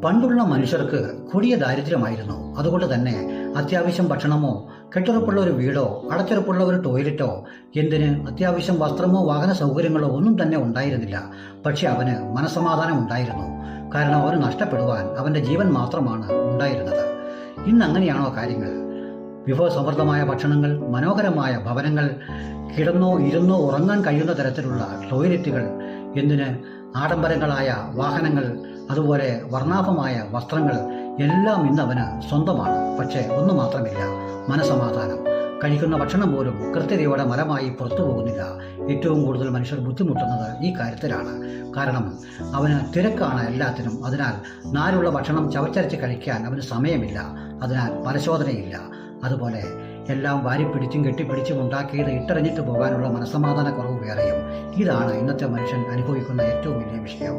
പണ്ടുള്ള മനുഷ്യർക്ക് കൊടിയ ദാരിദ്ര്യമായിരുന്നു. അതുകൊണ്ട് തന്നെ അത്യാവശ്യം ഭക്ഷണമോ കെട്ടുറപ്പുള്ള ഒരു വീടോ അടച്ചുറപ്പുള്ള ഒരു ടോയ്ലറ്റോ എന്തിന് അത്യാവശ്യം വസ്ത്രമോ വാഹന സൗകര്യങ്ങളോ ഒന്നും തന്നെ ഉണ്ടായിരുന്നില്ല. പക്ഷെ അവന് മനസമാധാനം ഉണ്ടായിരുന്നു. കാരണം അവന് നഷ്ടപ്പെടുവാൻ അവന്റെ ജീവൻ മാത്രമാണ് ഉണ്ടായിരുന്നത്. ഇന്ന് അങ്ങനെയാണോ കാര്യങ്ങൾ? വിഭവസമൃദ്ധമായ ഭക്ഷണങ്ങൾ, മനോഹരമായ ഭവനങ്ങൾ, കിടന്നോ ഇരുന്നോ ഉറങ്ങാൻ കഴിയുന്ന തരത്തിലുള്ള ടോയ്ലറ്റുകൾ, എന്തിന് ആഡംബരങ്ങളായ വാഹനങ്ങൾ, അതുപോലെ വർണ്ണാഭമായ വസ്ത്രങ്ങൾ എല്ലാം ഇന്ന് അവന് സ്വന്തമാണ്. പക്ഷേ ഒന്നു മാത്രമില്ല, മനസമാധാനം. കഴിക്കുന്ന ഭക്ഷണം പോലും കൃത്യതയോടെ മലമായി പുറത്തു പോകുന്നില്ല. ഏറ്റവും കൂടുതൽ മനുഷ്യർ ബുദ്ധിമുട്ടുന്നത് ഈ കാര്യത്തിലാണ്. കാരണം അവന് തിരക്കാണ് എല്ലാത്തിനും. അതിനാൽ നാരുള്ള ഭക്ഷണം ചവച്ചരച്ച് കഴിക്കാൻ അവന് സമയമില്ല. അതിനാൽ പരിശോധനയില്ല. അതുപോലെ എല്ലാം വാരിപ്പിടിച്ചും കെട്ടിപ്പിടിച്ചും ഉണ്ടാക്കിയത് ഇട്ടെറിഞ്ഞിട്ട് പോകാനുള്ള മനസമാധാന കുറവ് വേറെയും. ഇതാണ് ഇന്നത്തെ മനുഷ്യൻ അനുഭവിക്കുന്ന ഏറ്റവും വലിയ വിഷയം.